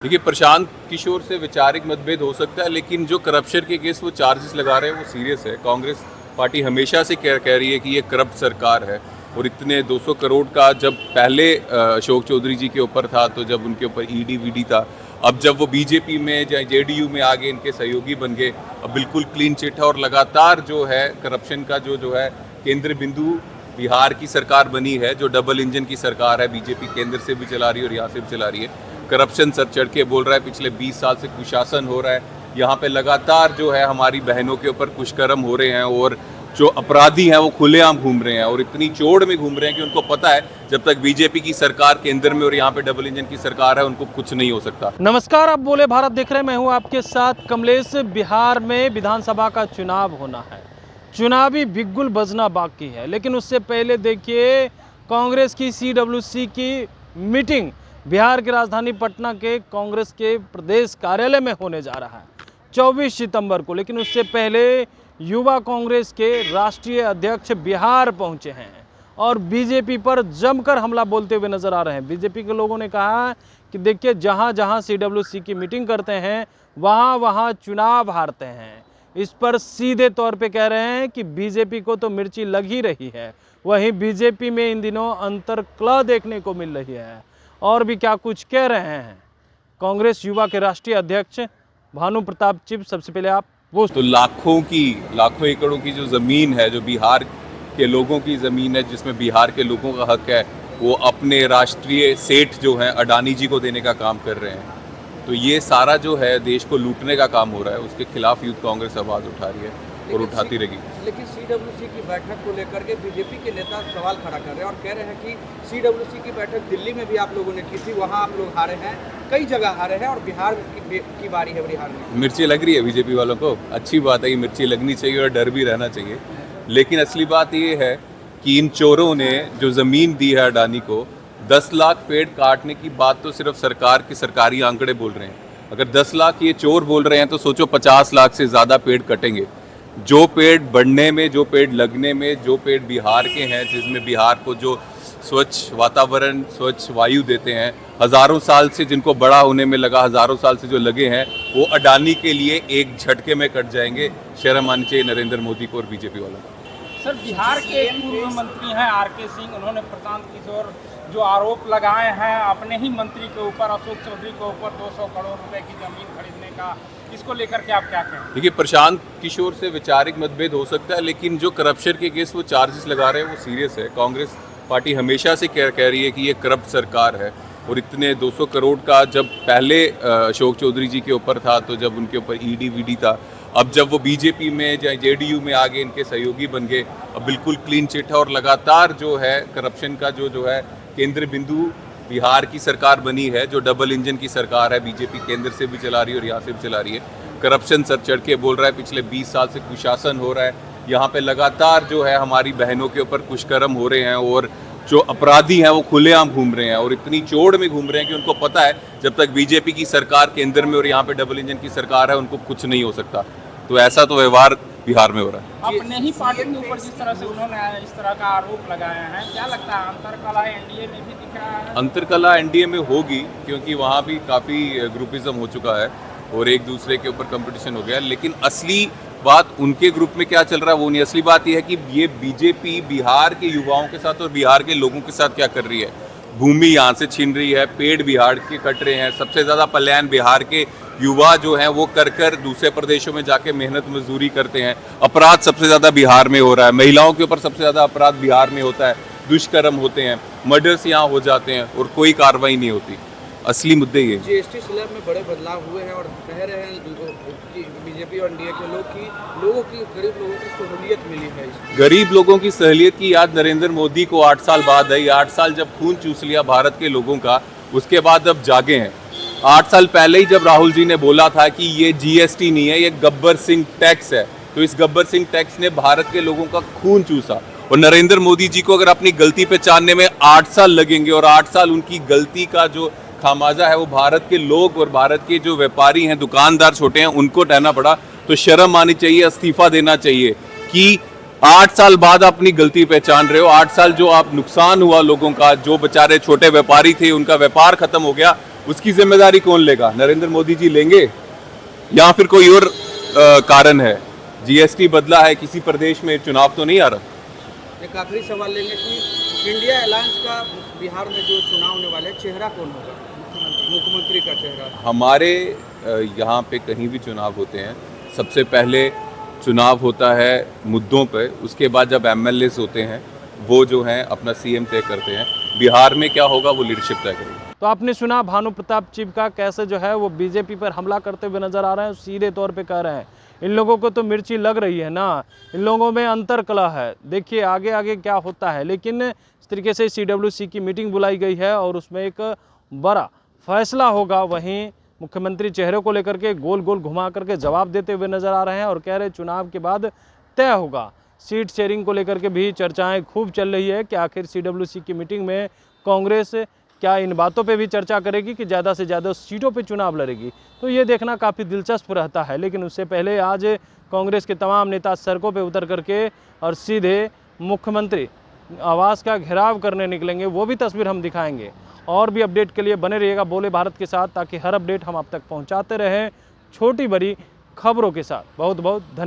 देखिए, प्रशांत किशोर से वैचारिक मतभेद हो सकता है, लेकिन जो करप्शन के केस वो चार्जेस लगा रहे हैं वो सीरियस है। कांग्रेस पार्टी हमेशा से कह रही है कि ये करप्ट सरकार है और इतने 200 करोड़ का जब पहले अशोक चौधरी जी के ऊपर था तो जब उनके ऊपर ईडी वीडी था, अब जब वो बीजेपी में या जेडीयू में आगे इनके सहयोगी बन गए, अब बिल्कुल क्लीन चिट है और लगातार जो है करप्शन का जो है केंद्र बिंदु बिहार की सरकार बनी है, जो डबल इंजन की सरकार है। बीजेपी केंद्र से भी चला रही है और यहाँ से भी चला रही है। करप्शन सर चढ़ के बोल रहा है, पिछले 20 साल से कुशासन हो रहा है यहाँ पे, लगातार जो है हमारी बहनों के ऊपर कुष्कर्म हो रहे हैं और जो अपराधी हैं वो खुलेआम घूम रहे हैं और इतनी चोड़ में घूम रहे हैं कि उनको पता है जब तक बीजेपी की सरकार केंद्र में और यहाँ पे डबल इंजन की सरकार है उनको कुछ नहीं हो सकता। नमस्कार, आप बोले भारत देख रहे हैं, मैं हूँ आपके साथ कमलेश। बिहार में विधानसभा का चुनाव होना है, चुनावी बिगुल बजना बाकी है, लेकिन उससे पहले देखिए कांग्रेस की CWC की मीटिंग बिहार की राजधानी पटना के कांग्रेस के प्रदेश कार्यालय में होने जा रहा है 24 सितंबर को। लेकिन उससे पहले युवा कांग्रेस के राष्ट्रीय अध्यक्ष बिहार पहुंचे हैं और बीजेपी पर जमकर हमला बोलते हुए नजर आ रहे हैं। बीजेपी के लोगों ने कहा कि देखिए, जहां जहां CWC की मीटिंग करते हैं वहां वहां चुनाव हारते हैं। इस पर सीधे तौर पे कह रहे हैं कि बीजेपी को तो मिर्ची लग ही रही है, वहीं बीजेपी में इन दिनों अंतर्कलह देखने को मिल रही है। और भी क्या कुछ कह रहे हैं कांग्रेस युवा के राष्ट्रीय अध्यक्ष भानु प्रताप चिब। सबसे पहले आप वो तो लाखों एकड़ों की जो ज़मीन है, जो बिहार के लोगों की ज़मीन है, जिसमें बिहार के लोगों का हक है, वो अपने राष्ट्रीय सेठ जो हैं अडानी जी को देने का काम कर रहे हैं। तो ये सारा जो है देश को लूटने का काम हो रहा है, उसके खिलाफ यूथ कांग्रेस आवाज़ उठा रही है और उठाती रहेगी। लेकिन CWC की बैठक को लेकर के बीजेपी के नेता सवाल खड़ा कर रहे हैं और कह रहे हैं कि CWC की बैठक दिल्ली में भी आप लोगों ने की थी, वहां आप लोग हारे हैं, कई जगह हारे हैं और बिहार की बारी है बिहार में। मिर्ची लग रही है बीजेपी वालों को, अच्छी बात है, ये मिर्ची लगनी चाहिए और डर भी रहना चाहिए। लेकिन असली बात ये है कि इन चोरों ने जो ज़मीन दी है अडानी को, 10 लाख पेड़ काटने की बात तो सिर्फ सरकार के सरकारी आंकड़े बोल रहे हैं। अगर 10 लाख ये चोर बोल रहे हैं तो सोचो 50 लाख से ज़्यादा पेड़ कटेंगे। जो पेड़ बढ़ने में, जो पेड़ लगने में, जो पेड़ बिहार के हैं, जिसमें बिहार को जो स्वच्छ वातावरण, स्वच्छ वायु देते हैं, हज़ारों साल से जिनको बड़ा होने में लगा, हज़ारों साल से जो लगे हैं, वो अडानी के लिए एक झटके में कट जाएंगे। शर्म आनी चाहिए नरेंद्र मोदी को और बीजेपी वालों को। सर, बिहार के एक पूर्व मंत्री हैं RK सिंह, उन्होंने प्रशांत किशोर जो आरोप लगाए हैं अपने ही मंत्री के ऊपर, अशोक चौधरी के ऊपर 200 करोड़ रुपए की जमीन खरीदने का, इसको लेकर के आप क्या कहें? देखिए, प्रशांत किशोर से वैचारिक मतभेद हो सकता है, लेकिन जो करप्शन के केस वो चार्जेस लगा रहे हैं वो सीरियस है। कांग्रेस पार्टी हमेशा से कह रही है कि ये करप्ट सरकार है और इतने 200 करोड़ का जब पहले अशोक चौधरी जी के ऊपर था तो जब उनके ऊपर ईडी वीडी था, अब जब वो बीजेपी में या जेडीयू में आगे इनके सहयोगी बन गए, अब बिल्कुल क्लीन चिट है और लगातार जो है करप्शन का जो है केंद्र बिंदु बिहार की सरकार बनी है, जो डबल इंजन की सरकार है। बीजेपी केंद्र से भी चला रही है और यहाँ से भी चला रही है। करप्शन सर चढ़ के बोल रहा है, पिछले 20 साल से कुशासन हो रहा है यहाँ पे, लगातार जो है हमारी बहनों के ऊपर कुष्कर्म हो रहे हैं और जो अपराधी हैं वो खुलेआम घूम रहे हैं और इतनी चोड़ में घूम रहे हैं कि उनको पता है जब तक बीजेपी की सरकार केंद्र में और यहाँ पे डबल इंजन की सरकार है उनको कुछ नहीं हो सकता। तो ऐसा तो व्यवहार बिहार में हो रहा है। अपने ही पार्टी के ऊपर जिस तरह से उन्होंने इस तरह का आरोप लगाए हैं, क्या लगता है अंतरकलह एनडीए में भी दिख रहा है? अंतरकलह एनडीए में होगी, क्योंकि वहाँ भी काफ़ी ग्रुपिज्म हो चुका है और एक दूसरे के ऊपर कंपटीशन हो गया। लेकिन असली बात उनके ग्रुप में क्या चल रहा है वो नहीं, असली बात यह है कि ये बीजेपी बिहार के युवाओं के साथ और बिहार के लोगों के साथ क्या कर रही है। भूमि यहाँ से छीन रही है, पेड़ बिहार के कट रहे हैं, सबसे ज़्यादा पलायन बिहार के युवा जो हैं वो कर दूसरे प्रदेशों में जाके मेहनत मजदूरी करते हैं। अपराध सबसे ज़्यादा बिहार में हो रहा है, महिलाओं के ऊपर सबसे ज़्यादा अपराध बिहार में होता है, दुष्कर्म होते हैं, मर्डर्स यहाँ हो जाते हैं और कोई कार्रवाई नहीं होती। असली मुद्दे ये GST स्लैब में बड़े बदलाव हुए हैं और कह रहे हैं कि बीजेपी और एनडीए के लोगों की गरीब लोगों की सहूलियत मिली है। गरीब लोगों की सहूलियत की याद नरेंद्र मोदी को 8 साल बाद आई। 8 साल जब खून चूस लिया भारत के लोगों का, उसके बाद अब जागे हैं। 8 साल पहले ही जब राहुल जी ने बोला था कि ये GST नहीं है, ये गब्बर सिंह टैक्स है, तो इस गब्बर सिंह टैक्स ने भारत के लोगों का खून चूसा। और नरेंद्र मोदी जी को अगर अपनी गलती पहचानने में 8 साल लगेंगे और 8 साल उनकी गलती का जो खामाजा है वो भारत के लोग और भारत के जो व्यापारी हैं, दुकानदार छोटे हैं, उनको रहना पड़ा, तो शर्म आनी चाहिए, इस्तीफा देना चाहिए कि 8 साल बाद आप अपनी गलती पहचान रहे हो। 8 साल जो आप नुकसान हुआ लोगों का, जो बेचारे छोटे व्यापारी थे उनका व्यापार खत्म हो गया, उसकी जिम्मेदारी कौन लेगा? नरेंद्र मोदी जी लेंगे या फिर कोई और कारण है? जीएसटी बदला है, किसी प्रदेश में चुनाव तो नहीं आ रहा। एक आखिरी सवाल लेंगे कि इंडिया अलायंस का बिहार में जो चुनाव होने वाले चेहरा कौन होगा? मुख्यमंत्री का चेहरा। हमारे यहाँ पे कहीं भी चुनाव होते हैं, सबसे पहले चुनाव होता है मुद्दों पे, उसके बाद जब एमएलएस होते हैं वो जो हैं अपना सीएम तय करते हैं। बिहार में क्या होगा वो लीडरशिप तय करेगी। तो आपने सुना भानु प्रताप चिपका कैसे जो है वो बीजेपी पर हमला करते हुए नजर आ रहे हैं। सीधे तौर पे कह रहे हैं इन लोगों को तो मिर्ची लग रही है ना, इन लोगों में अंतर कला है, देखिए आगे आगे क्या होता है। लेकिन इस तरीके से सीडब्ल्यूसी की मीटिंग बुलाई गई है और उसमें एक बड़ा फैसला होगा। वहीं मुख्यमंत्री चेहरे को लेकर के गोल गोल घुमा करके जवाब देते हुए नजर आ रहे हैं और कह रहे चुनाव के बाद तय होगा। सीट शेयरिंग को लेकर के भी चर्चाएं खूब चल रही है कि आखिर सीडब्ल्यूसी की मीटिंग में कांग्रेस क्या इन बातों पे भी चर्चा करेगी कि ज़्यादा से ज़्यादा सीटों पे चुनाव लड़ेगी। तो ये देखना काफ़ी दिलचस्प रहता है। लेकिन उससे पहले आज कांग्रेस के तमाम नेता सड़कों पे उतर करके और सीधे मुख्यमंत्री आवास का घेराव करने निकलेंगे, वो भी तस्वीर हम दिखाएंगे। और भी अपडेट के लिए बने रहिएगा बोले भारत के साथ, ताकि हर अपडेट हम आप तक पहुँचाते रहें छोटी बड़ी खबरों के साथ। बहुत बहुत धन्यवाद।